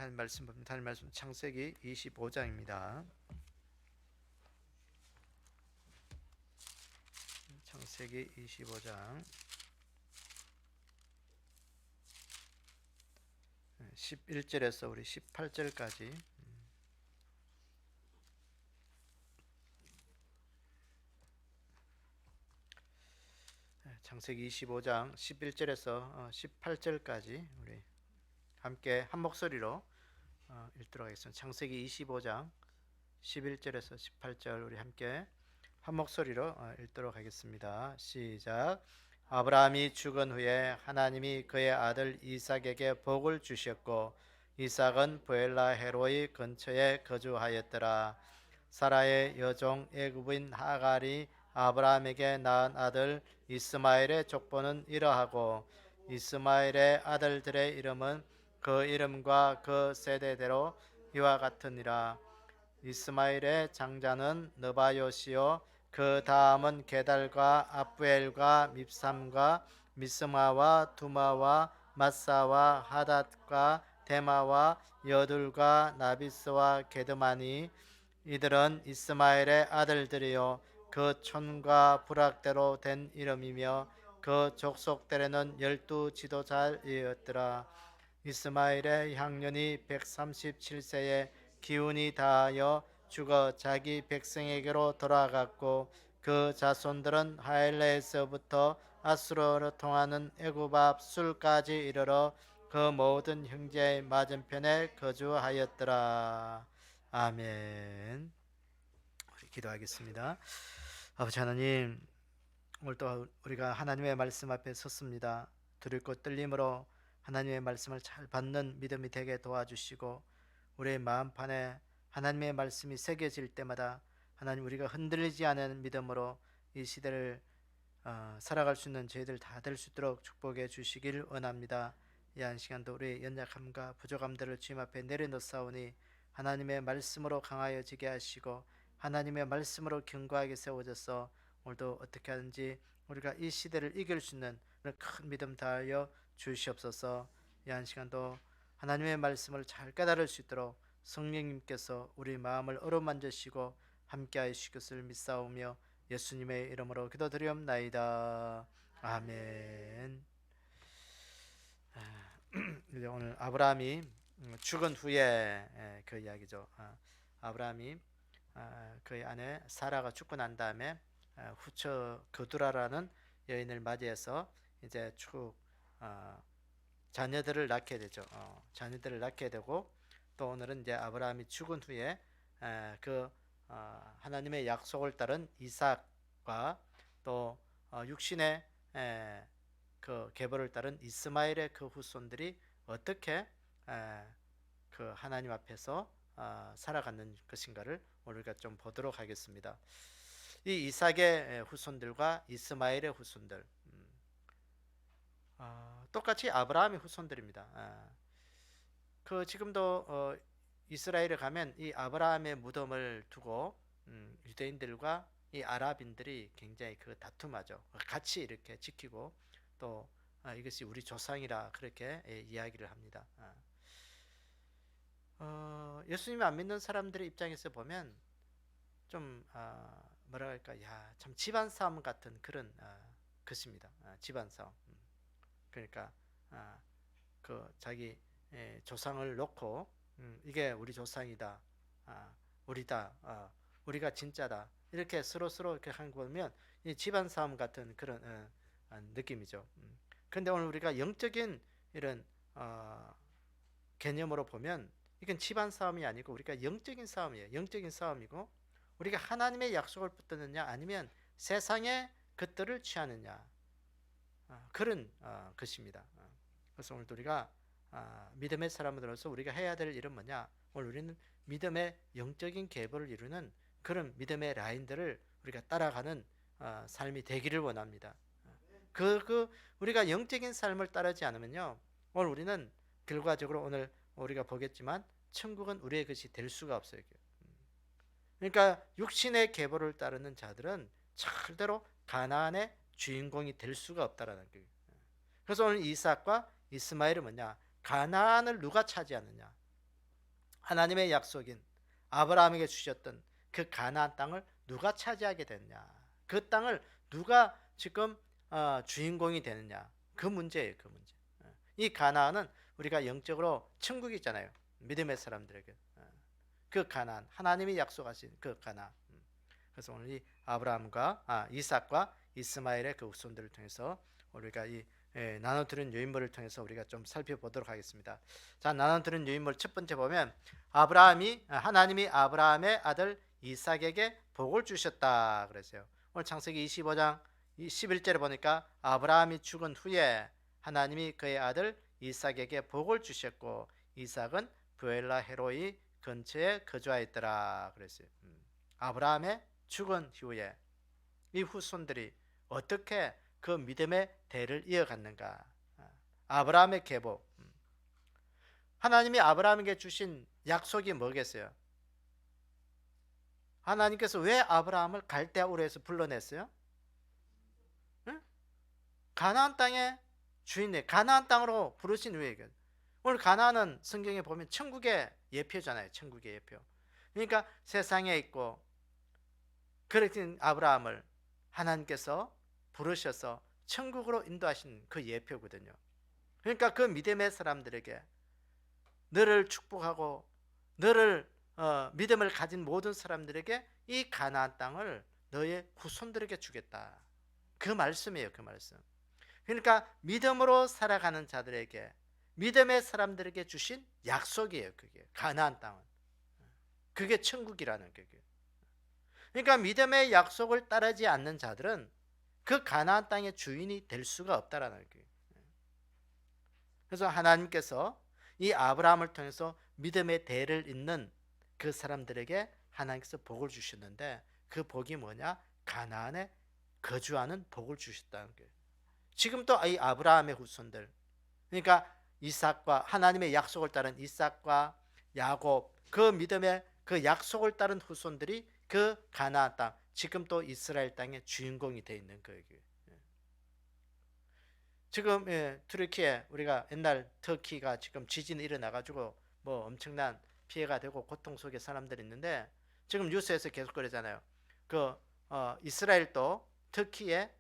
하나님 말씀 봅니다. 하나님 말씀 창세기 25장입니다. 창세기 25장 11절에서 우리 18절까지 창세기 25장 11절에서 18절까지 우리 함께 한 목소리로 읽도록 하겠습니다. 창세기 25장 11절에서 18절 우리 함께 한 목소리로 읽도록 하겠습니다. 시작. 아브라함이 죽은 후에 하나님이 그의 아들 이삭에게 복을 주셨고 이삭은 브엘라 헤로의 근처에 거주하였더라. 사라의 여종 애굽인 하갈이 아브라함에게 낳은 아들 이스마엘의 족보는 이러하고 이스마엘의 아들들의 이름은 그 이름과 그 세대대로 이와 같으니라. 이스마엘의 장자는 느바요시요 그 다음은 게달과 압부엘과 밉삼과 미스마와 두마와 마사와 하닷과 데마와 여둘과 나비스와 게드마니 이들은 이스마엘의 아들들이요 그 촌과 부락대로 된 이름이며 그 족속대로는 12지도자이었더라. 이스마엘의 향년이 137세에 기운이 다하여 죽어 자기 백성에게로 돌아갔고 그 자손들은 하일레에서부터 아수르로 통하는 애굽 앞 술까지 이르러 그 모든 형제의 맞은편에 거주하였더라. 아멘. 우리 기도하겠습니다. 아버지 하나님, 오늘도 우리가 하나님의 말씀 앞에 섰습니다. 두렵고 떨림으로 하나님의 말씀을 잘 받는 믿음이 되게 도와주시고 우리의 마음판에 하나님의 말씀이 새겨질 때마다 하나님 우리가 흔들리지 않은 믿음으로 이 시대를 살아갈 수 있는 저희들 다 될 수 있도록 축복해 주시길 원합니다. 이 한 시간도 우리의 연약함과 부족함들을 주님 앞에 내려놓사오니 하나님의 말씀으로 강하여지게 하시고 하나님의 말씀으로 견고하게 세워져서 오늘도 어떻게 하든지 우리가 이 시대를 이길 수 있는 큰 믿음 다하여 주시옵소서. 이 한 시간도 하나님의 말씀을 잘 깨달을 수 있도록 성령님께서 우리 마음을 어루만지시고 함께하여 주실 것을 믿사오며 예수님의 이름으로 기도드리옵나이다. 아멘. 이제 오늘 아브라함이 죽은 후에 그 이야기죠. 아브라함이 그의 아내 사라가 죽고 난 다음에 후처 그두라라는 여인을 맞이해서 이제 쭉 자녀들을 낳게 되죠. 자녀들을 낳게 되고 또 오늘은 이제 아브라함이 죽은 후에 그 하나님의 약속을 따른 이삭과 또 육신의 그 계보를 따른 이스마엘의 그 후손들이 어떻게 그 하나님 앞에서 살아가는 것인가를 우리가 좀 보도록 하겠습니다. 이 이삭의 후손들과 이스마엘의 후손들 똑같이 아브라함의 후손들입니다. 그 지금도 이스라엘에 가면 이 아브라함의 무덤을 두고 유대인들과 이 아랍인들이 굉장히 그 다툼하죠. 같이 이렇게 지키고 또 이것이 우리 조상이라 그렇게 이야기를 합니다. 예수님을 안 믿는 사람들의 입장에서 보면 좀 뭐라 할까, 참 집안 싸움 같은 그런 것입니다. 집안 싸움. 그러니까 그 자기 조상을 놓고 이게 우리 조상이다, 우리다, 우리가 진짜다 이렇게 서로 이렇게 한 거 보면 이 집안 싸움 같은 그런 느낌이죠. 그런데 오늘 우리가 영적인 이런 개념으로 보면 이건 집안 싸움이 아니고 우리가 영적인 싸움이에요. 영적인 싸움이고 우리가 하나님의 약속을 붙드느냐 아니면 세상의 것들을 취하느냐 그런 것입니다. 그래서 오늘도 우리가 믿음의 사람으로서 우리가 해야 될 일은 뭐냐? 오늘 우리는 믿음의 영적인 계보를 이루는 그런 믿음의 라인들을 우리가 따라가는 삶이 되기를 원합니다. 우리가 영적인 삶을 따르지 않으면요, 오늘 우리는 결과적으로 오늘 우리가 보겠지만 천국은 우리의 것이 될 수가 없어요. 그러니까 육신의 계보를 따르는 자들은 절대로 가나안의 주인공이 될 수가 없다라는 거예요. 그래서 오늘 이삭과 이스마엘은 뭐냐? 가나안을 누가 차지하느냐? 하나님의 약속인 아브라함에게 주셨던 그 가나안 땅을 누가 차지하게 됐냐? 그 땅을 누가 지금 주인공이 되느냐? 그 문제예요, 그 문제. 이 가나안은 우리가 영적으로 천국이잖아요. 믿음의 사람들에게. 그 가나안, 하나님이 약속하신 그 가나안. 그래서 오늘 이 아브라함과 이삭과 이스마엘의 그 후손들을 통해서 우리가 이 나눠들은 유인물을 통해서 우리가 좀 살펴보도록 하겠습니다. 자, 나눠들은 유인물 첫 번째 보면 하나님이 아브라함의 아들 이삭에게 복을 주셨다 그랬어요. 오늘 창세기 25장 11절에 보니까 아브라함이 죽은 후에 하나님이 그의 아들 이삭에게 복을 주셨고 이삭은 브엘라 헤로이 근처에 거주하였더라 그랬어요. 아브라함의 죽은 후에 이 후손들이 어떻게 그 믿음의 대를 이어갔는가? 아브라함의 계보. 하나님이 아브라함에게 주신 약속이 뭐겠어요? 하나님께서 왜 아브라함을 갈대아 우르에서 불러냈어요? 응? 가나안 땅의 주인이 가나안 땅으로 부르신 후에 오늘 가나안은 성경에 보면 천국의 예표잖아요. 천국의 예표. 그러니까 세상에 있고 그러신 아브라함을 하나님께서 부르셔서 천국으로 인도하신 그 예표거든요. 그러니까 그 믿음의 사람들에게 너를 축복하고 너를 믿음을 가진 모든 사람들에게 이 가나안 땅을 너의 후손들에게 주겠다. 그 말씀이에요. 그 말씀. 그러니까 믿음으로 살아가는 자들에게 믿음의 사람들에게 주신 약속이에요. 그게 가나안 땅은. 그게 천국이라는 게. 그러니까 믿음의 약속을 따르지 않는 자들은 그 가나안 땅의 주인이 될 수가 없다라는 거예요. 그래서 하나님께서 이 아브라함을 통해서 믿음의 대를 잇는 그 사람들에게 하나님께서 복을 주셨는데 그 복이 뭐냐? 가나안에 거주하는 복을 주셨다는 거예요. 지금도 이 아브라함의 후손들, 그러니까 이삭과 하나님의 약속을 따른 이삭과 야곱, 그 믿음의 그 약속을 따른 후손들이 그 가나안 땅, 지금 또 이스라엘 땅의 주인공이 되어 있는 거예요. 지금 튀르키예, 우리가 옛날 터키가 지금 지진이 일어나가지고 뭐 엄청난 피해가 되고 고통 속에 사람들이 있는데 지금 뉴스에서 계속 그러잖아요. 그 이스라엘도 터키에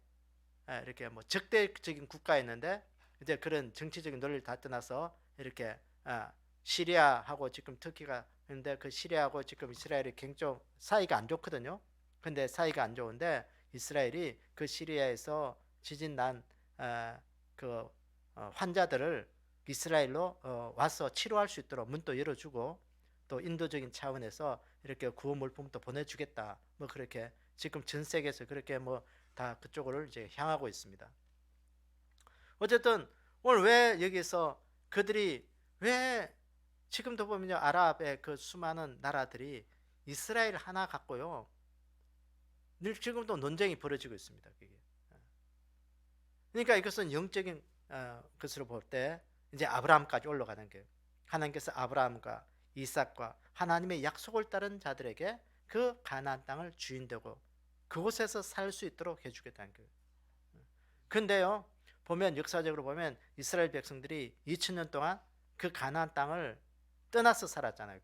이렇게 뭐 적대적인 국가였는데 이제 그런 정치적인 논리를 다 떠나서 이렇게 시리아하고 지금 터키가 있는데 그 시리아하고 지금 이스라엘이 굉장히 사이가 안 좋거든요. 근데 사이가 안 좋은데 이스라엘이 그 시리아에서 지진 난 환자들을 이스라엘로 와서 치료할 수 있도록 문도 열어주고 또 인도적인 차원에서 이렇게 구호 물품도 보내주겠다. 뭐 그렇게 지금 전 세계에서 그렇게 뭐 다 그쪽으로 이제 향하고 있습니다. 어쨌든 오늘 왜 여기서 그들이 왜 지금도 보면요 아랍의 그 수많은 나라들이 이스라엘 하나 갖고요 늘 지금도 논쟁이 벌어지고 있습니다. 그게. 그러니까 이것은 영적인 것으로 볼 때 이제 아브라함까지 올라가는 거예요. 하나님께서 아브라함과 이삭과 하나님의 약속을 따른 자들에게 그 가나안 땅을 주인되고 그곳에서 살 수 있도록 해주겠다는 거예요. 근데요 보면 역사적으로 보면 이스라엘 백성들이 2000년 동안 그 가나안 땅을 떠나서 살았잖아요.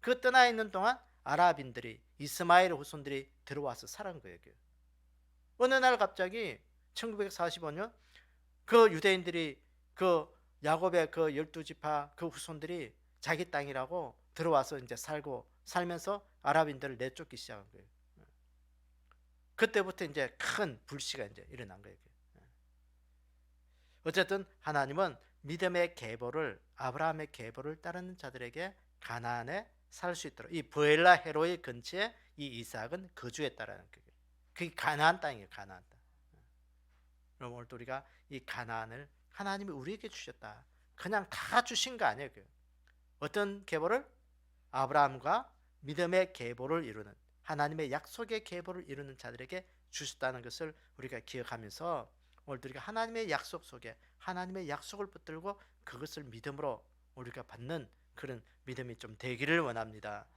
그 떠나 있는 동안 아랍인들이 이스마엘 후손들이 들어와서 살은 거예요. 어느 날 갑자기 1945년 그 유대인들이 그 야곱의 그 12지파 그 후손들이 자기 땅이라고 들어와서 이제 살면서 아랍인들을 내쫓기 시작한 거예요. 그때부터 이제 큰 불씨가 이제 일어난 거예요. 어쨌든 하나님은 믿음의 계보를 아브라함의 계보를 따르는 자들에게 가나안에 살 수 있도록 이 브엘라 헤로의 근처에 이 이삭은 거주했다라는 거예요. 그게 가나안 땅이에요. 가나안 땅. 그럼 오늘 우리가 이 가나안을 하나님이 우리에게 주셨다. 그냥 다 주신 거 아니에요. 어떤 계보를? 아브라함과 믿음의 계보를 이루는 하나님의 약속의 계보를 이루는 자들에게 주셨다는 것을 우리가 기억하면서 오늘 우리가 하나님의 약속 속에 하나님의 약속을 붙들고 그것을 믿음으로 우리가 받는 그런 믿음이 좀 되기를 원합니다.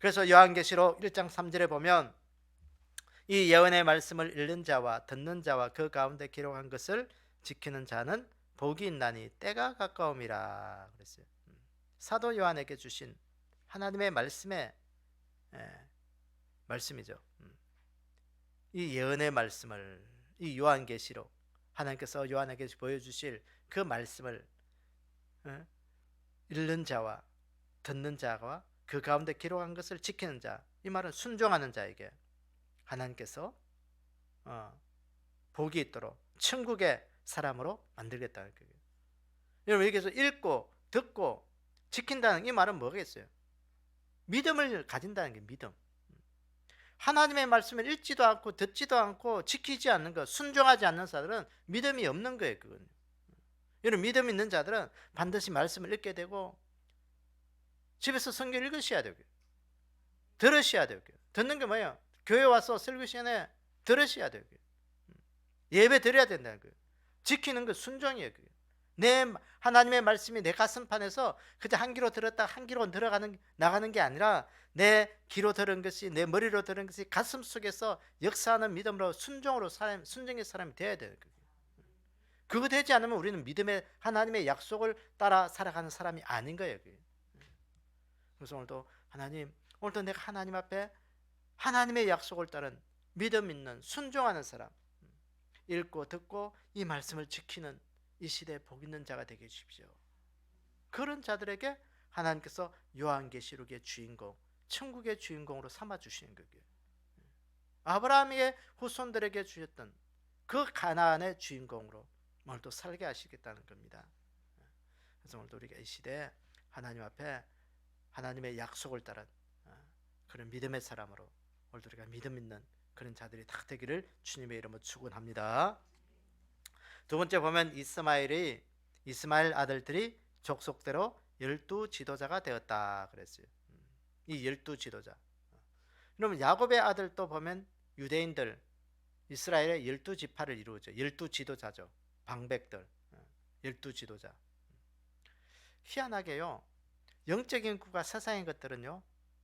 그래서 요한계시록 1장 3절에 보면 이 예언의 말씀을 읽는 자와 듣는 자와 그 가운데 기록한 것을 지키는 자는 복이 있나니 때가 가까움이라 그랬어요. 사도 요한에게 주신 하나님의 말씀의 말씀이죠. 이 예언의 말씀을, 이 요한계시록, 하나님께서 요한에게 보여주실 그 말씀을 읽는 자와 듣는 자와 그 가운데 기록한 것을 지키는 자, 이 말은 순종하는 자에게 하나님께서 복이 있도록 천국의 사람으로 만들겠다는 거예요. 여러분, 여기서 읽고 듣고 지킨다는 이 말은 뭐겠어요? 믿음을 가진다는 게 믿음. 하나님의 말씀을 읽지도 않고 듣지도 않고 지키지 않는 것, 순종하지 않는 자들은 믿음이 없는 거예요. 그건. 여러분, 믿음 있는 자들은 반드시 말씀을 읽게 되고 집에서 성경 읽으셔야 되고요. 들으셔야 되고요. 듣는 게 뭐예요? 교회 와서 설교 시간에 들으셔야 되고요. 예배 드려야 된다는 거예요. 지키는 거 순종이에요. 그게. 내 하나님의 말씀이 내 가슴판에서 그저 한 귀로 들었다 한 귀로 나가는 게 아니라 내 귀로 들은 것이, 내 머리로 들은 것이 가슴 속에서 역사하는 믿음으로 순종의 사람이 되어야 돼요. 그거 되지 않으면 우리는 믿음의 하나님의 약속을 따라 살아가는 사람이 아닌 거예요. 그래서 오늘도 내가 하나님 앞에 하나님의 약속을 따른 믿음 있는 순종하는 사람, 읽고 듣고 이 말씀을 지키는 이 시대에 복 있는 자가 되게 해주십시오. 그런 자들에게 하나님께서 요한계시록의 주인공, 천국의 주인공으로 삼아주시는 거예요. 아브라함의 후손들에게 주셨던 그 가나안의 주인공으로 오늘도 살게 하시겠다는 겁니다. 그래서 오늘도 우리가 이 시대에 하나님 앞에 하나님의 약속을 따른 그런 믿음의 사람으로 오늘도 우리가 믿음 있는 그런 자들이 다 되기를 주님의 이름으로 축원합니다. 두 번째 보면 이스마엘 아들들이 족속대로 12 지도자가 되었다 그랬어요. 이 12 지도자. 그러면 야곱의 아들도 보면 유대인들, 이스라엘의 12 지파를 이루죠. 12 지도자죠. 방백들, 12 지도자. 희한하게요, 영적인 것과 세상의 것들은요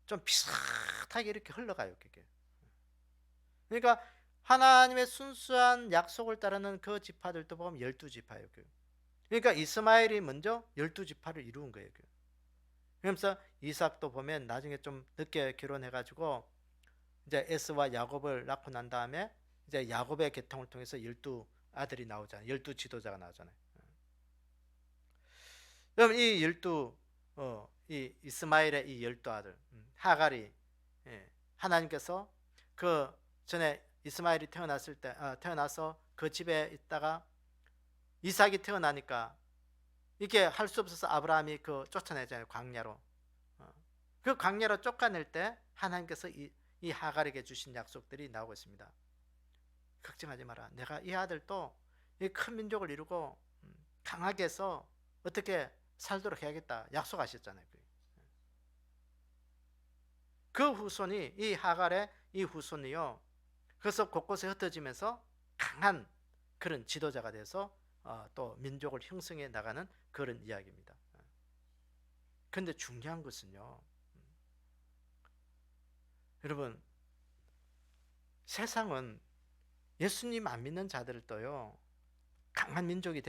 좀 비슷하게 이렇게 흘러가요. 그게. 그러니까 하나님의 순수한 약속을 따르는 그 지파들도 보면 12 지파예요. 그러니까 이스마엘이 먼저 12 지파를 이룬 거예요. 그러면서 이삭도 보면 나중에 좀 늦게 결혼해가지고 이제 에스와 야곱을 낳고 난 다음에 이제 야곱의 계통을 통해서 12 아들이 나오잖아요. 12 지도자가 나오잖아요. 그럼 이 12 이 이스마엘의 이 12 아들 하갈이, 하나님께서 그 전에 이스마엘이 태어나서 그 집에 있다가 이삭이 태어나니까 이게 할 수 없어서 아브라함이 그 쫓아내잖아요. 광야로. 그 광야로 쫓아낼 때 하나님께서 이 하갈에게 주신 약속들이 나오고 있습니다. 걱정하지 마라. 내가 이 아들도 이 큰 민족을 이루고 강하게 해서 어떻게 살도록 해야겠다 약속하셨잖아요. 그 후손이, 이 하갈의 이 후손이요, 그래서 곳곳에 흩어지면서 강한 그런 지도자가 돼서 또 민족을 형성해 나가는 그런 이야기입니다. 그런데 중요한 것은요, 여러분, 세상은 예수님 안 믿는 자들도요 강한 민족이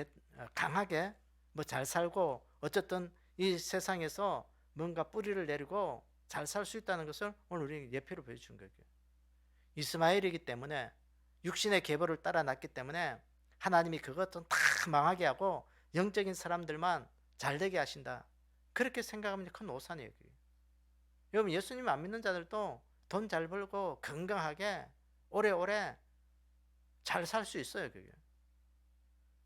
강하게 뭐 잘 살고 어쨌든 이 세상에서 뭔가 뿌리를 내리고 잘 살 수 있다는 것을 오늘 우리 예표로 보여준 거예요. 이스마엘이기 때문에 육신의 계보를 따라 났기 때문에 하나님이 그것도 다 망하게 하고 영적인 사람들만 잘 되게 하신다, 그렇게 생각하면 큰 오산이에요. 여러분, 예수님 안 믿는 자들도 돈 잘 벌고 건강하게 오래오래 잘 살 수 있어요. 그게.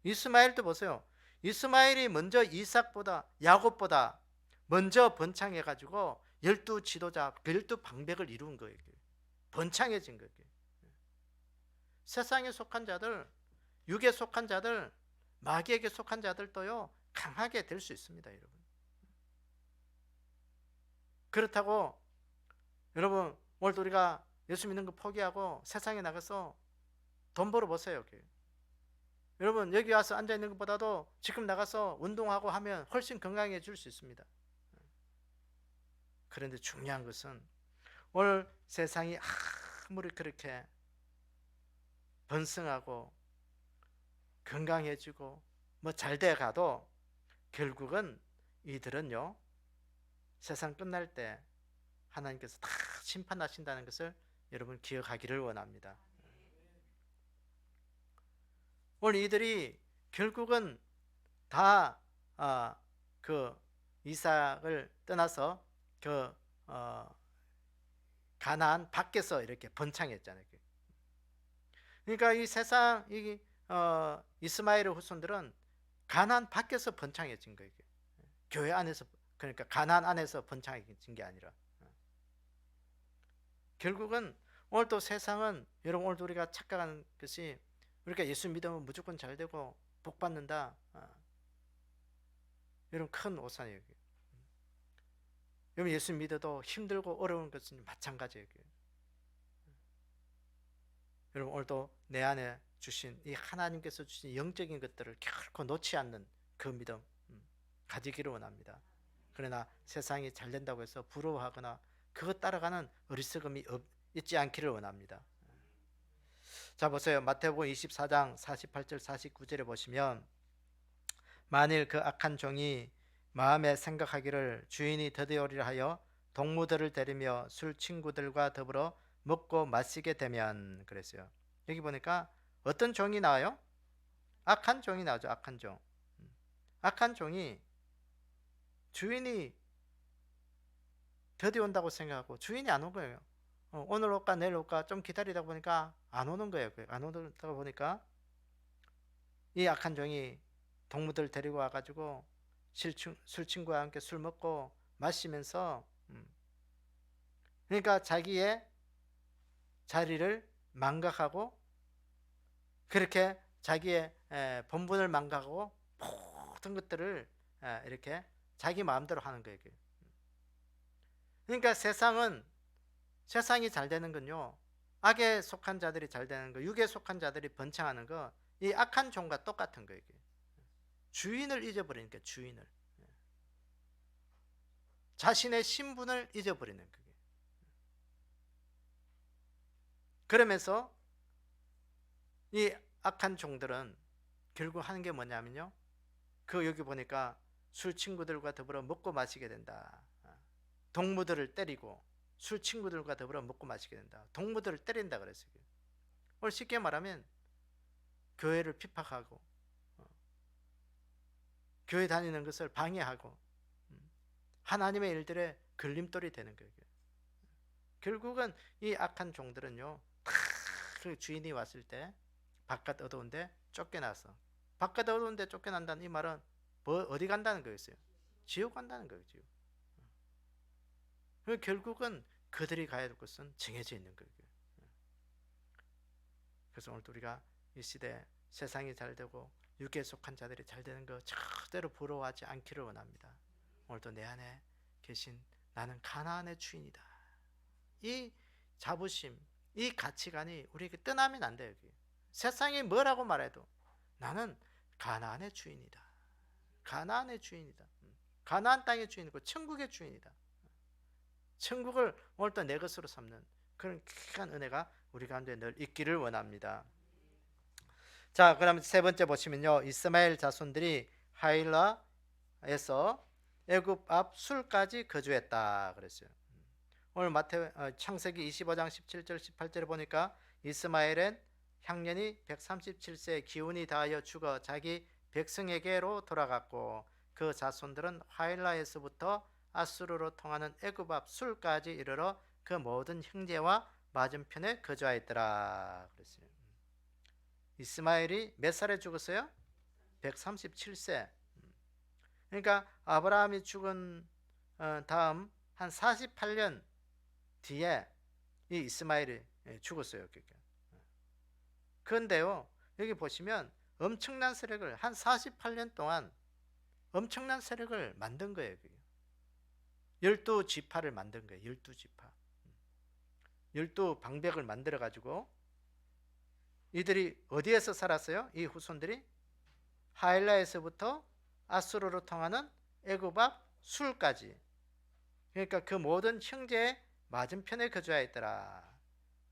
이스마엘도 보세요. 이스마엘이 먼저 이삭보다, 야곱보다 먼저 번창해가지고 12 지도자, 12 방백을 이룬 거예요. 번창해진 거예요. 세상에 속한 자들, 육에 속한 자들, 마귀에게 속한 자들도요 강하게 될 수 있습니다. 여러분. 그렇다고 여러분 오늘도 우리가 예수 믿는 거 포기하고 세상에 나가서 돈 벌어보세요. 여러분, 여기 와서 앉아있는 것보다도 지금 나가서 운동하고 하면 훨씬 건강해질 수 있습니다. 그런데 중요한 것은 오늘 세상이 아무리 그렇게 번성하고 건강해지고 뭐 잘 돼 가도 결국은 이들은요 세상 끝날 때 하나님께서 다 심판하신다는 것을 여러분 기억하기를 원합니다. 오늘 이들이 결국은 다 그 이삭을 떠나서 그 가나안 밖에서 이렇게 번창했잖아요. 그러니까 이 세상 이 이스마엘의 후손들은 가나안 밖에서 번창해진 거예요. 교회 안에서, 그러니까 가나안 안에서 번창해진 게 아니라. 결국은 오늘 또 세상은, 여러분 오늘도 우리가 착각하는 것이 우리가 예수 믿으면 무조건 잘 되고 복 받는다. 이런 큰 오산이에요. 여러분 예수 믿어도 힘들고 어려운 것은 마찬가지예요. 여러분 오늘도 내 안에 주신 이 하나님께서 주신 영적인 것들을 결코 놓지 않는 그 믿음 가지기를 원합니다. 그러나 세상이 잘 된다고 해서 부러워하거나 그것 따라가는 어리석음이 있지 않기를 원합니다. 자 보세요. 마태복음 24장 48절 49절에 보시면, 만일 그 악한 종이 마음에 생각하기를 주인이 더디오리라 하여 동무들을 데리며 술 친구들과 더불어 먹고 마시게 되면, 그랬어요. 여기 보니까 어떤 종이 나와요? 악한 종이 나오죠. 악한 종. 악한 종이 주인이 더디 온다고 생각하고 주인이 안 온 거예요. 오늘 올까 내일 올까 좀 기다리다 보니까 안 오는 거예요. 안 오다 보니까 이 악한 종이 동무들 데리고 와가지고 술 친구와 함께 술 먹고 마시면서 그러니까 자기의 자리를 망각하고, 그렇게 자기의 본분을 망각하고 모든 것들을 이렇게 자기 마음대로 하는 거예요. 그러니까 세상이 잘 되는 건요, 악에 속한 자들이 잘 되는 거, 육에 속한 자들이 번창하는 거, 이 악한 종과 똑같은 거예요. 주인을 잊어버리니까, 주인을, 자신의 신분을 잊어버리는 거예요. 그러면서 이 악한 종들은 결국 하는 게 뭐냐면요, 여기 보니까 술 친구들과 더불어 먹고 마시게 된다. 동무들을 때리고 술 친구들과 더불어 먹고 마시게 된다. 동무들을 때린다 그랬어요. 오늘 쉽게 말하면 교회를 핍박하고 교회 다니는 것을 방해하고 하나님의 일들에 걸림돌이 되는 거예요. 결국은 이 악한 종들은요, 다 그 주인이 왔을 때 바깥 어두운데 쫓겨나서, 바깥 어두운데 쫓겨난다는 이 말은 어디 간다는 거였어요? 지옥 간다는 거예요. 지옥. 결국은 그들이 가야 될 곳은 정해져 있는 거예요. 그래서 오늘 우리가 이 시대 세상이 잘 되고 육에 속한 자들이 잘 되는 거 절대로 부러워하지 않기를 원합니다. 오늘도 내 안에 계신 나는 가나안의 주인이다, 이 자부심, 이 가치관이 우리에게 떠나면 안 돼요. 세상이 뭐라고 말해도 나는 가나안의 주인이다. 가나안의 주인이다. 가나안 땅의 주인이고 천국의 주인이다. 천국을 오늘도 내 것으로 삼는 그런 귀한 은혜가 우리 가운데 늘 있기를 원합니다. 자, 그럼 세 번째 보시면요, 이스마엘 자손들이 하일라에서 애굽 앞 술까지 거주했다 그랬어요. 오늘 창세기 25장 17절 18절에 보니까 이스마엘은 향년이 137세 기운이 다하여 죽어 자기 백성에게로 돌아갔고, 그 자손들은 하일라에서부터 아수르로 통하는 애굽 앞 술까지 이르러 그 모든 형제와 맞은편에 거주하였더라 그랬어요. 이스마엘이 몇 살에 죽었어요? 137세. 그러니까 아브라함이 죽은 다음 한 48년 뒤에 이 이스마엘이 죽었어요. 그런데요, 여기 보시면 엄청난 세력을, 한 48년 동안 엄청난 세력을 만든 거예요. 12지파를 만든 거예요. 12지파. 12방백을 만들어 가지고 이들이 어디에서 살았어요? 이 후손들이 하일라에서부터 아수르로 통하는 애굽 앞 술까지, 그러니까 그 모든 형제의 맞은편에 거주하였더라.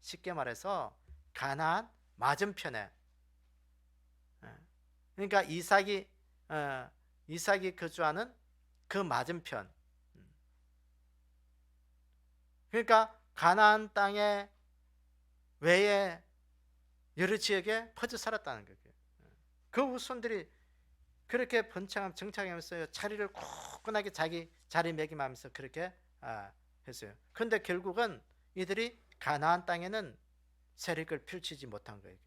쉽게 말해서 가나안 맞은편에, 그러니까 이삭이 거주하는 그 맞은편, 그러니까 가나안 땅에 외에 여러 지역에 퍼져 살았다는 거예요. 그 후손들이 그렇게 정착하면서 자리를 굳건하게 자기 자리매김하면서 그렇게 했어요. 그런데 결국은 이들이 가나안 땅에는 세력을 펼치지 못한 거예요.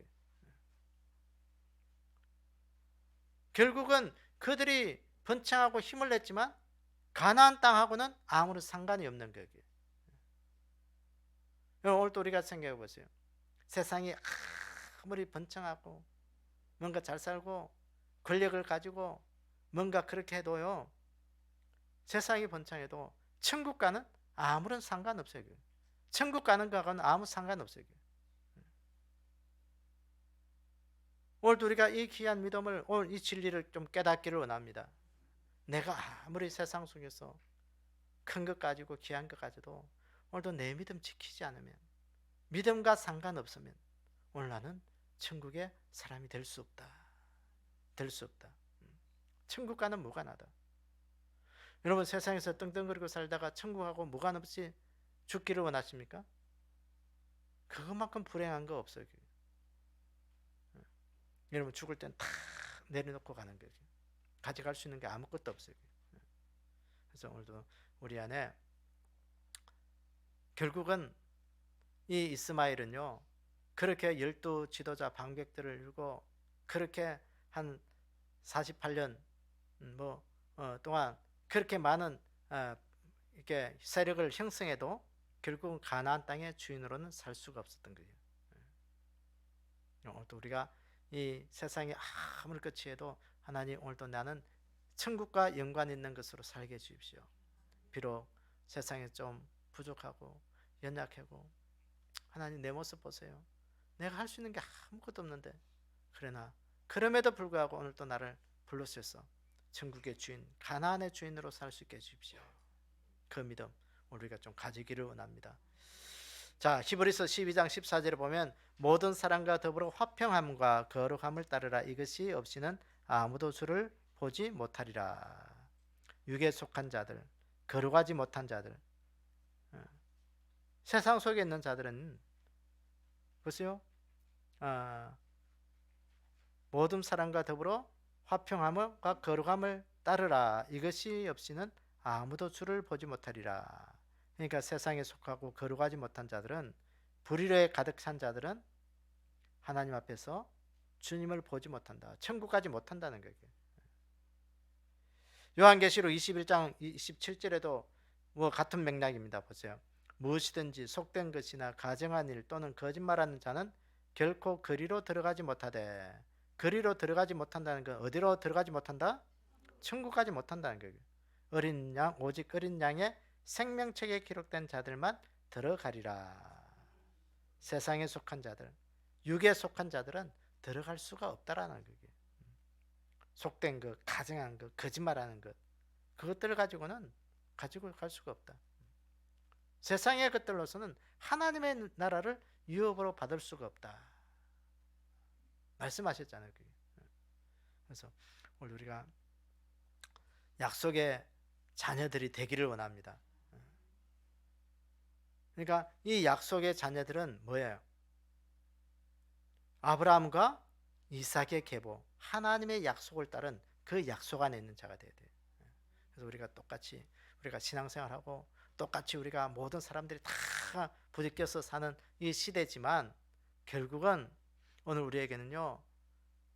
결국은 그들이 번창하고 힘을 냈지만 가나안 땅하고는 아무런 상관이 없는 거예요. 오늘 또 우리가 생각해 보세요. 세상이 아무리 번창하고 뭔가 잘 살고 권력을 가지고 뭔가 그렇게 해도요, 세상이 번창해도 천국과는 아무런 상관없어요. 천국 가는 거하고는 아무 상관없어요. 오늘도 우리가 이 귀한 믿음을, 오늘 이 진리를 좀 깨닫기를 원합니다. 내가 아무리 세상 속에서 큰 것 가지고 귀한 것 가지도 오늘도 내 믿음 지키지 않으면, 믿음과 상관없으면 오늘 나는 천국의 사람이 될 수 없다. 될 수 없다. 천국과는 무관하다. 여러분, 세상에서 떵떵거리고 살다가 천국하고 무관 없이 죽기를 원하십니까? 그것만큼 불행한 거 없어요. 여러분, 죽을 땐 다 내려놓고 가는 거죠. 가져갈 수 있는 게 아무것도 없어요. 그래서 오늘도 우리 안에 결국은 이 이스마엘은요, 그렇게 12 지도자 방백들을 이루고 그렇게 한 48년 동안 그렇게 많은 이렇게 세력을 형성해도 결국은 가나안 땅의 주인으로는 살 수가 없었던 거예요. 오늘도 우리가 이 세상에 아무리 끝이 해도 하나님, 오늘도 나는 천국과 연관 있는 것으로 살게 해주십시오. 비록 세상에 좀 부족하고 연약하고, 하나님 내 모습 보세요. 내가 할 수 있는 게 아무것도 없는데, 그러나 그럼에도 불구하고 오늘도 나를 불러주셔서 천국의 주인, 가나안의 주인으로 살 수 있게 해주십시오. 그 믿음 우리가 좀 가지기를 원합니다. 자, 히브리서 12장 14절에 보면 모든 사람과 더불어 화평함과 거룩함을 따르라. 이것이 없이는 아무도 주를 보지 못하리라. 육에 속한 자들, 거룩하지 못한 자들, 세상 속에 있는 자들은 보세요. 모든 사람과 더불어 화평함과 거룩함을 따르라. 이것이 없이는 아무도 주를 보지 못하리라. 그러니까 세상에 속하고 거룩하지 못한 자들은, 불의에 가득 찬 자들은 하나님 앞에서 주님을 보지 못한다. 천국 가지 못한다는 거예요. 요한계시록 21장 27절에도 같은 맥락입니다. 보세요. 무엇이든지 속된 것이나 가정한 일 또는 거짓말하는 자는 결코 그리로 들어가지 못하되. 그리로 들어가지 못한다는 건 어디로 들어가지 못한다? 천국 가지 못한다는 거예요. 어린 양, 오직 어린 양의 생명책에 기록된 자들만 들어가리라. 세상에 속한 자들, 육에 속한 자들은 들어갈 수가 없다라는 거예요. 속된 것, 가정한 것, 거짓말하는 것, 그것들을 가지고는 가지고 갈 수가 없다. 세상의 것들로서는 하나님의 나라를 유업으로 받을 수가 없다. 말씀하셨잖아요. 그래서 오늘 우리가 약속의 자녀들이 되기를 원합니다. 그러니까 이 약속의 자녀들은 뭐예요? 아브라함과 이삭의 계보, 하나님의 약속을 따른 그 약속 안에 있는 자가 되어야 돼요. 그래서 우리가 똑같이 우리가 신앙생활하고 똑같이 우리가 모든 사람들이 다 부딪혀서 사는 이 시대지만, 결국은 오늘 우리에게는요,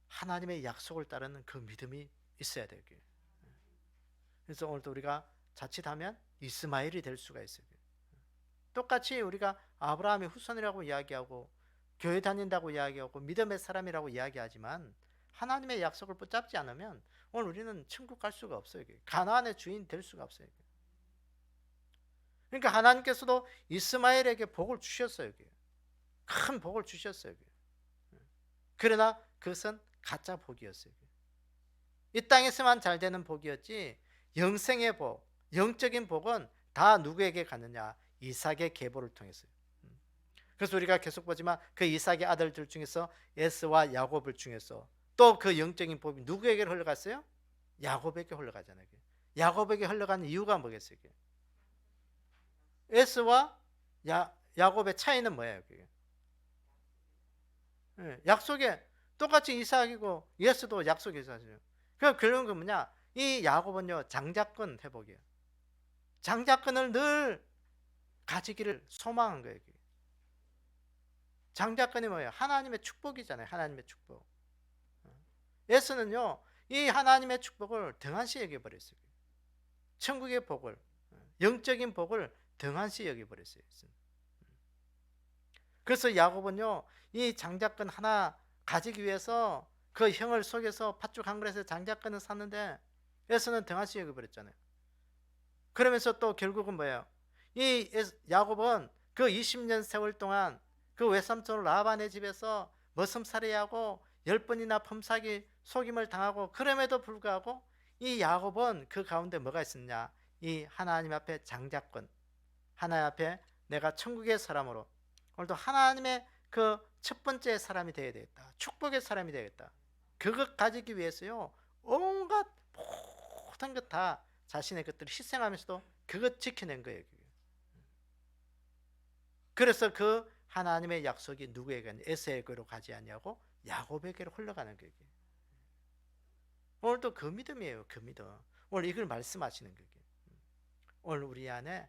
하나님의 약속을 따르는 그 믿음이 있어야 돼요. 그래서 오늘도 우리가 자칫하면 이스마엘이 될 수가 있어요. 똑같이 우리가 아브라함의 후손이라고 이야기하고 교회 다닌다고 이야기하고 믿음의 사람이라고 이야기하지만 하나님의 약속을 붙잡지 않으면 오늘 우리는 천국 갈 수가 없어요. 가나안의 주인 될 수가 없어요. 그러니까 하나님께서도 이스마엘에게 복을 주셨어요. 큰 복을 주셨어요. 그러나 그것은 가짜 복이었어요. 이 땅에서만 잘 되는 복이었지, 영생의 복, 영적인 복은 다 누구에게 가느냐? 이삭의 계보를 통해서요. 그래서 우리가 계속 보지만 그 이삭의 아들들 중에서 에스와 야곱을 중에서 또 그 영적인 복이 누구에게 흘러갔어요? 야곱에게 흘러가잖아요. 야곱에게 흘러가는 이유가 뭐겠어요? 에스와 야곱의 차이는 뭐예요? 그게? 예, 약속에 똑같이 이삭이고 예수도 약속의 이삭이죠. 그 결론은 그 뭐냐? 이 야곱은요 장자권 회복이에요. 장자권을 늘 가지기를 소망한 거예요. 장자권이 뭐예요? 하나님의 축복이잖아요. 하나님의 축복. 예수는요 이 하나님의 축복을 등한시 여겨버렸어요. 천국의 복을, 영적인 복을 등한시 여겨버렸어요. 그래서 야곱은요 이 장자권 하나 가지기 위해서 그 형을 속여서 팥죽 한 그릇에 장자권을 샀는데 에서는 등한시 여겨버렸잖아요. 그러면서 또 결국은 뭐예요? 이 야곱은 그 20년 세월 동안 그 외삼촌 라반의 집에서 머슴살이하고 10번이나 품사기 속임을 당하고 그럼에도 불구하고 이 야곱은 그 가운데 뭐가 있었냐? 이 하나님 앞에 장자권, 하나님 앞에 내가 천국의 사람으로 오늘도 하나님의 그 첫 번째 사람이 되어야 되겠다. 축복의 사람이 되겠다. 그것 가지기 위해서요 온갖 모든 것 다 자신의 것들을 희생하면서도 그것 지켜낸 거예요. 그래서 그 하나님의 약속이 누구에게 에서에게로 가지 않냐고 야곱에게로 흘러가는 거예요. 오늘도 그 믿음이에요. 그 믿음. 오늘 이걸 말씀하시는 거예요. 오늘 우리 안에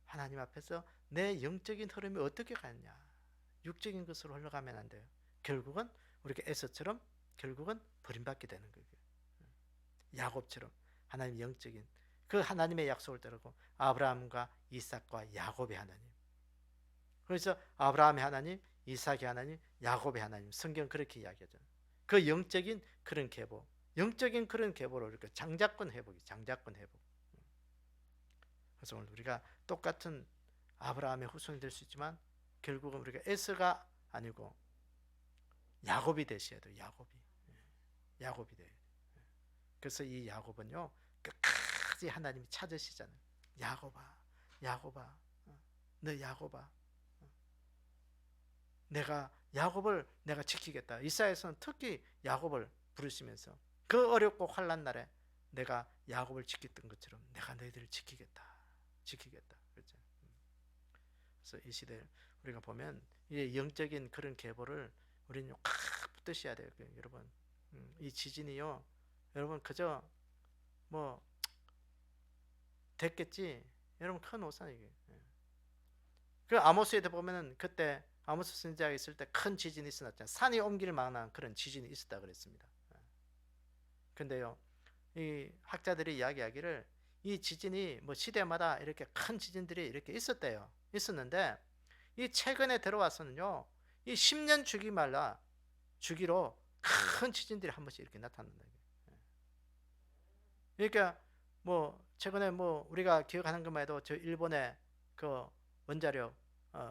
하나님 앞에서 내 영적인 흐름이 어떻게 가느냐. 육적인 것으로 흘러가면 안 돼요. 결국은 우리가 에서처럼 결국은 버림받게 되는 거예요. 야곱처럼 하나님 영적인 그 하나님의 약속을 따르고 아브라함과 이삭과 야곱의 하나님. 그래서 아브라함의 하나님, 이삭의 하나님, 야곱의 하나님. 성경 그렇게 이야기하잖아요. 그 영적인 그런 계보, 영적인 그런 계보로 이렇게 장자권 회복이 장자권 회복. 그래서 오늘 우리가 똑같은 아브라함의 후손이 될 수 있지만 결국은 우리가 에서가 아니고 야곱이 되셔야 돼요. 야곱이 돼요. 그래서 이 야곱은요 끝까지 하나님이 찾으시잖아요. 야곱아, 야곱아, 너 야곱아, 내가 야곱을 내가 지키겠다. 이사야서는 특히 야곱을 부르시면서 그 어렵고 환난 날에 내가 야곱을 지켰던 것처럼 내가 너희들을 지키겠다. 그렇죠. 그래서 이 시대 우리가 보면 이 영적인 그런 계보를 우리는 꽉 붙드셔야 돼요. 여러분, 이 지진이요, 여러분 그저 뭐 됐겠지. 여러분 큰 오산이에요. 그 아모스에도 보면은 그때 아모스 선지자가 있을 때 큰 지진이 있었잖아요. 산이 옮길 만한 그런 지진이 있었다 그랬습니다. 근데요, 이 학자들이 이야기하기를 이 지진이 뭐 시대마다 이렇게 큰 지진들이 이렇게 있었는데 이 최근에 들어와서는요, 이 10년 주기마다 주기로 큰 지진들이 한 번씩 이렇게 나타난다. 그러니까 뭐 최근에 뭐 우리가 기억하는 것만 해도 저 일본의 그 원자력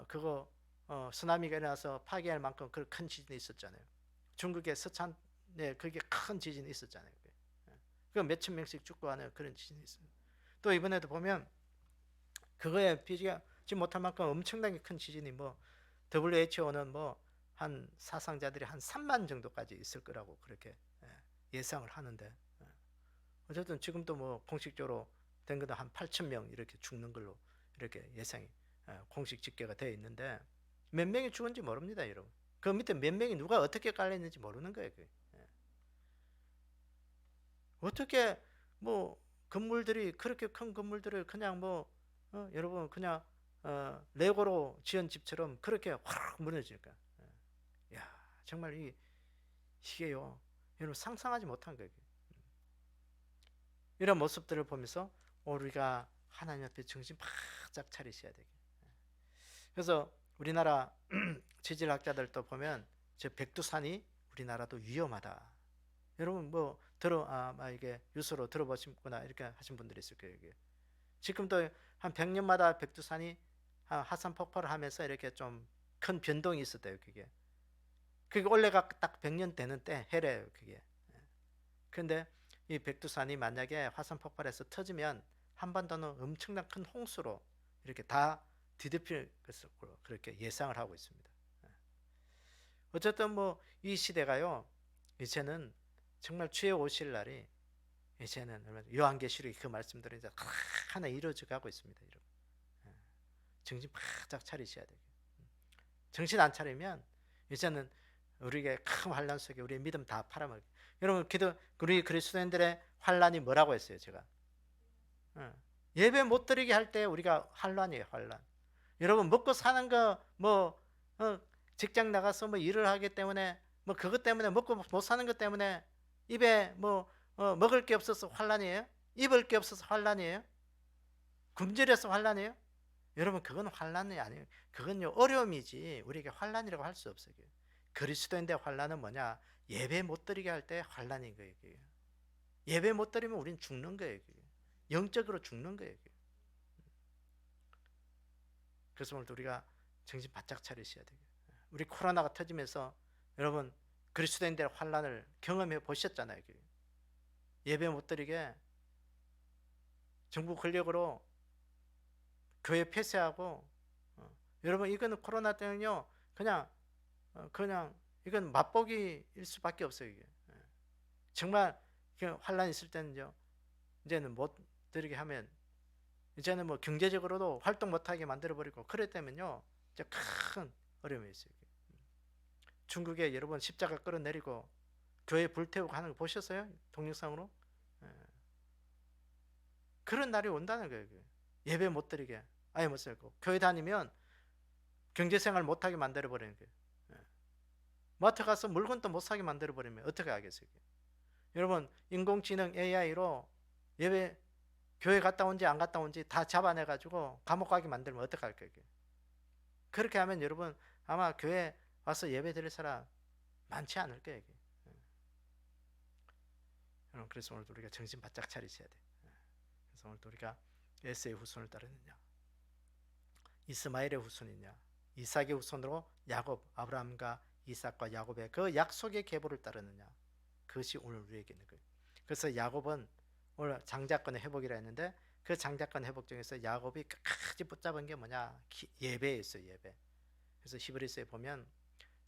그거 쓰나미가 일어나서 파괴할 만큼 그 큰 지진이 있었잖아요. 중국의 서찬에 그게 큰 지진이 있었잖아요. 그 몇천 명씩 죽고 하는 그런 지진이 있어요. 또 이번에도 보면 그거에 비교하지 못할 만큼 엄청나게 큰 지진이 뭐 WHO는 뭐 한 사상자들이 한 3만 정도까지 있을 거라고 그렇게 예상을 하는데 어쨌든 지금도 뭐 공식적으로 된 것도 한 8천 명 이렇게 죽는 걸로 이렇게 예상이 공식 집계가 되어 있는데 몇 명이 죽은지 모릅니다, 여러분. 그 밑에 몇 명이 누가 어떻게 깔려 있는지 모르는 거예요. 어떻게 뭐 건물들이 그렇게 큰 건물들을 그냥 뭐 여러분 그냥 레고로 지은 집처럼 그렇게 확 무너질까? 야 정말 이게요 여러분 상상하지 못한 거예요. 이런 모습들을 보면서 우리가 하나님 앞에 정신 바짝 차리셔야 되게. 그래서 우리나라 지질학자들도 보면 저 백두산이 우리나라도 위험하다. 여러분 뭐 이게 뉴스로 들어보시거나 이렇게 하신 분들이 있을 거예요. 이게. 지금도 한 100년마다 백두산이 화산 폭발을 하면서 이렇게 좀 큰 변동이 있었대요. 그게 원래가 딱 100년 되는 때 해래요. 그게. 그런데 이 백두산이 만약에 화산 폭발해서 터지면 한반도는 엄청난 큰 홍수로 이렇게 다 뒤덮일 것으로 그렇게 예상을 하고 있습니다. 어쨌든 뭐 이 시대가요 이제는 정말 주의 오실 날이 이제는 요한계시록의 그 말씀들이 이제 하나 이루어져 가고 있습니다. 정신 바짝 차리셔야 돼요. 정신 안 차리면 이제는 우리에게 큰 환란 속에 우리의 믿음 다 팔아먹어요. 여러분 우리 그리스도인들의 환란이 뭐라고 했어요? 제가 예배 못 드리게 할 때 우리가 환란이에요. 환란. 여러분 먹고 사는 거뭐 직장 나가서 뭐 일을 하기 때문에 뭐 그것 때문에 먹고 못 사는 것 때문에 입에 뭐 먹을 게 없어서 환란이에요? 입을 게 없어서 환란이에요? 굶주려서 환란이에요? 여러분 그건 환란이 아니에요. 그건요 어려움이지 우리에게 환란이라고 할 수 없어요. 그리스도인데 환란은 뭐냐? 예배 못 드리게 할 때 환란인 거예요. 예배 못 드리면 우린 죽는 거예요. 영적으로 죽는 거예요. 그래서 오늘 우리가 정신 바짝 차리셔야 돼요. 우리 코로나가 터지면서 여러분 그리스도인들의 환란을 경험해 보셨잖아요. 예배 못 드리게 정부 권력으로 교회 폐쇄하고 여러분 이거는 코로나 때는요 그냥 이건 맛보기일 수밖에 없어요. 이게 정말 환란 있을 때는요 이제는 못 드리게 하면 이제는 뭐 경제적으로도 활동 못하게 만들어 버리고 그랬다면요 이제 큰 어려움이 있어요. 중국에 여러분 십자가 끌어내리고 교회 불태우고 하는 거 보셨어요? 동영상으로? 그런 날이 온다는 거예요. 예배 못 드리게 아예 못 살고 교회 다니면 경제생활 못하게 만들어버리는 거예요. 마트 가서 물건도 못 사게 만들어버리면 어떻게 하겠어요? 여러분 인공지능 AI로 예배 교회 갔다 온지 안 갔다 온지 다 잡아내가지고 감옥 가게 만들면 어떡할 거예요? 그렇게 하면 여러분 아마 교회 와서 예배 드릴 사람 많지 않을 거예요. 여러분 그래서 오늘 우리가 정신 바짝 차리셔야 돼요. 그래서 오늘 우리가 에서의 후손을 따르느냐 이스마엘의 후손이냐 이삭의 후손으로 야곱 아브라함과 이삭과 야곱의 그 약속의 계보를 따르느냐 그것이 오늘 우리에게 있는 거예요. 그래서 야곱은 오늘 장자권의 회복이라 했는데 그 장자권 회복 중에서 야곱이 끝까지 붙잡은 게 뭐냐 예배였어요. 예배. 그래서 히브리서에 보면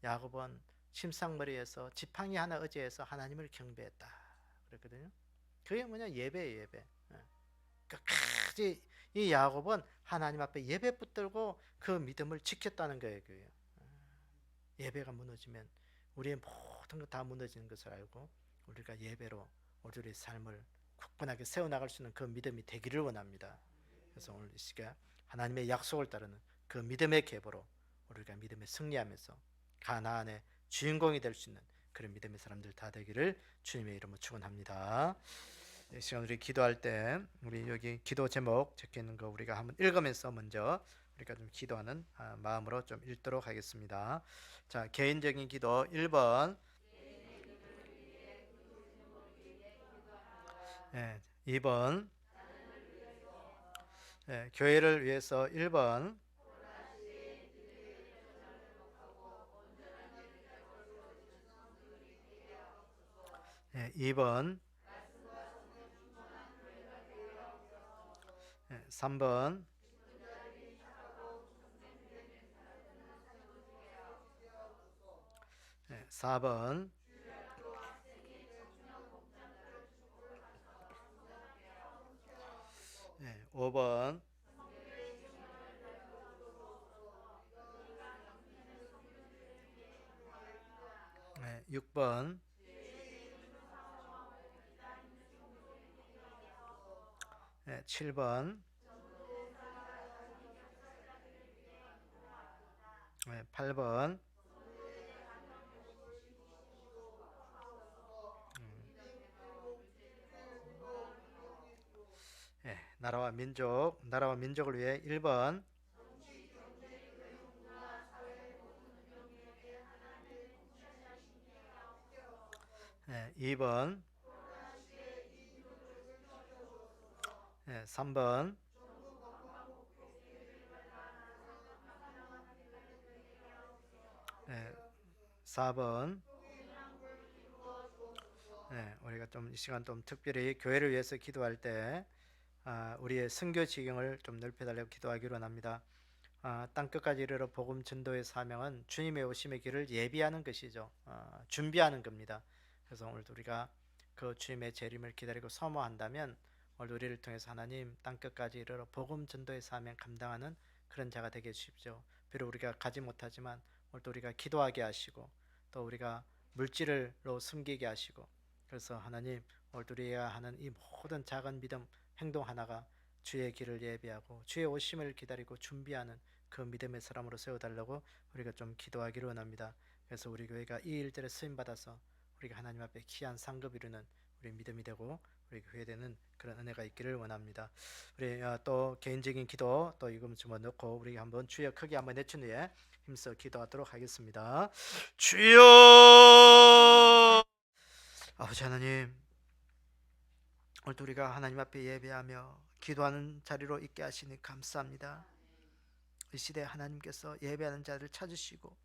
야곱은 심상머리에서 지팡이 하나 의지해서 하나님을 경배했다 그랬거든요. 그게 뭐냐 예배예요. 예배. 끝까지 이 야곱은 하나님 앞에 예배 붙들고 그 믿음을 지켰다는 거예요. 예배가 무너지면 우리의 모든 것 다 무너지는 것을 알고 우리가 예배로 우리의 삶을 굳건하게 세워나갈 수 있는 그 믿음이 되기를 원합니다. 그래서 오늘 이 시간 하나님의 약속을 따르는 그 믿음의 계보로 우리가 믿음에 승리하면서 가나안의 주인공이 될 수 있는 그런 믿음의 사람들 다 되기를 주님의 이름으로 축원합니다. 이 시간 우리 기도할 때 우리 여기 기도 제목 적혀 있는 거 우리가 한번 읽으면서 먼저 우리가 좀 기도하는 마음으로 좀 읽도록 하겠습니다. 자, 개인적인 기도 1번. 2번. 교회를 위해서 1번. 2번. 3번. 4번. 5번. 6번. 7번. 8번. 나라와 민족을 위해 1번. 2번. 3번. 4번. 우리가 좀 이 시간 좀 특별히 교회를 위해서 기도할 때 우리의 선교 지경을 좀 넓혀달라고 기도하기로 합니다. 땅 끝까지 이르러 복음 전도의 사명은 주님의 오심의 길을 예비하는 것이죠. 준비하는 겁니다. 그래서 오늘도 우리가 그 주님의 재림을 기다리고 사모한다면 오늘 우리를 통해서 하나님 땅 끝까지 이르러 복음 전도의 사명 감당하는 그런 자가 되게 해주십시오. 비록 우리가 가지 못하지만 오늘도 우리가 기도하게 하시고 또 우리가 물질로 숨기게 하시고, 그래서 하나님 오늘도 우리가 하는 이 모든 작은 믿음 행동 하나가 주의 길을 예비하고 주의 오심을 기다리고 준비하는 그 믿음의 사람으로 세워달라고 우리가 좀 기도하기를 원합니다. 그래서 우리 교회가 이 일들에 쓰임받아서 우리가 하나님 앞에 귀한 상급 이루는 우리 믿음이 되고 우리 교회 되는 그런 은혜가 있기를 원합니다. 우리 또 개인적인 기도 또 이금 좀 넣고 우리 한번 주여 크게 한번 내친 후에 힘써 기도하도록 하겠습니다. 주여, 아버지 하나님, 오늘도 우리가 하나님 앞에 예배하며 기도하는 자리로 있게 하시니 감사합니다. 이 시대에 하나님께서 예배하는 자를 찾으시고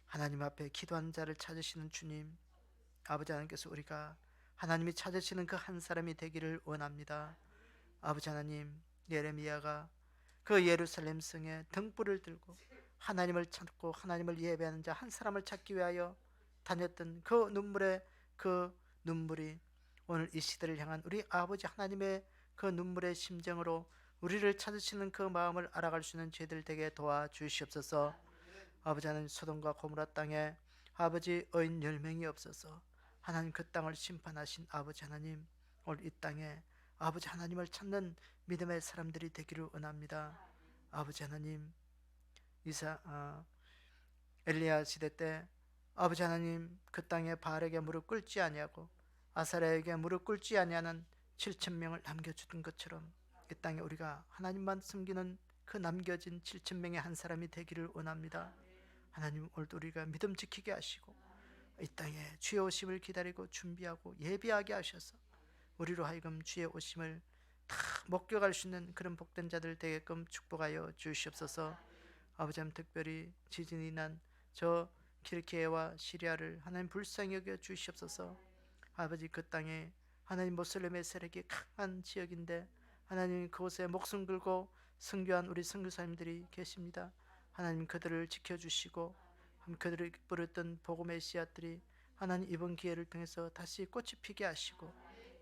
하나님 앞에 기도하는 자를 찾으시는 주님, 아버지 하나님께서 우리가 하나님이 찾으시는 그 한 사람이 되기를 원합니다. 아버지 하나님, 예레미야가 그 예루살렘 성에 등불을 들고 하나님을 찾고 하나님을 예배하는 자 한 사람을 찾기 위하여 다녔던 그 눈물이 오늘 이 시대를 향한 우리 아버지 하나님의 그 눈물의 심정으로 우리를 찾으시는 그 마음을 알아갈 수 있는 죄들 되게 도와주시옵소서. 아버지 하나님, 소돔과 고모라 땅에 아버지 의인 10명이 없어서 하나님 그 땅을 심판하신 아버지 하나님, 오늘 이 땅에 아버지 하나님을 찾는 믿음의 사람들이 되기를 원합니다. 아버지 하나님, 엘리야 시대 때 아버지 하나님 그 땅에 바알에게 무릎 꿇지 아니하고 아사랴에게 무릎 꿇지 아니하는 7,000명을 남겨주던 것처럼 이 땅에 우리가 하나님만 섬기는 그 남겨진 7,000명의 한 사람이 되기를 원합니다. 하나님, 오늘도 우리가 믿음 지키게 하시고 이 땅에 주의 오심을 기다리고 준비하고 예비하게 하셔서 우리로 하여금 주의 오심을 다 목격할 수 있는 그런 복된 자들 되게끔 축복하여 주시옵소서. 아버지 하나님, 특별히 지진이 난 저 튀르키예와 시리아를 하나님 불쌍히 여겨 주시옵소서. 아버지, 그 땅에 하나님 모슬렘의 세력이 강한 지역인데 하나님 그곳에 목숨 걸고 선교한 우리 선교사님들이 계십니다. 하나님 그들을 지켜주시고 그들을 부르던 복음의 씨앗들이 하나님 이번 기회를 통해서 다시 꽃이 피게 하시고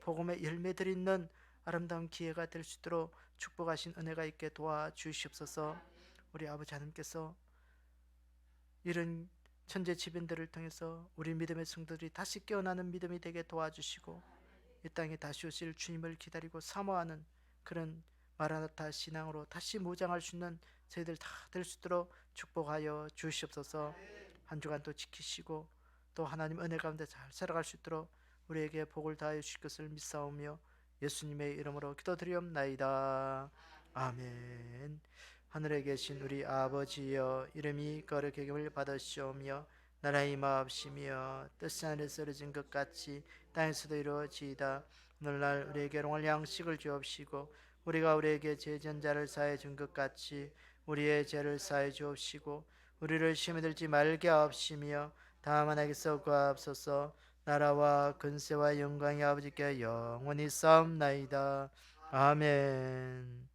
복음의 열매들이 있는 아름다운 기회가 될 수 있도록 축복하신 은혜가 있게 도와주시옵소서. 우리 아버지 하나님께서 이런 천재지변들을 통해서 우리 믿음의 성도들이 다시 깨어나는 믿음이 되게 도와주시고 이 땅에 다시 오실 주님을 기다리고 사모하는 그런 마라나타 신앙으로 다시 무장할 수 있는 저희들 다 될 수 있도록 축복하여 주시옵소서. 한 주간 또 지키시고 또 하나님 은혜 가운데 잘 살아갈 수 있도록 우리에게 복을 다하여 주실 것을 믿사오며 예수님의 이름으로 기도드리옵나이다. 아멘. 하늘에 계신 우리 아버지여, 이름이 거룩히 여김을 받으시오며 나라의 임하옵시며 뜻이 하늘에서 이루어진 것 같이 땅에서도 이루어지이다. 오늘날 우리에게 일용할 양식을 주옵시고 우리가 우리에게 죄 지은 자를 사하여 준 것 같이 우리의 죄를 사하여 주옵시고 우리를 시험에 들지 말게 하옵시며 다만 악에서 구하옵소서. 나라와 근세와 영광이 아버지께 영원히 싸움나이다. 아멘.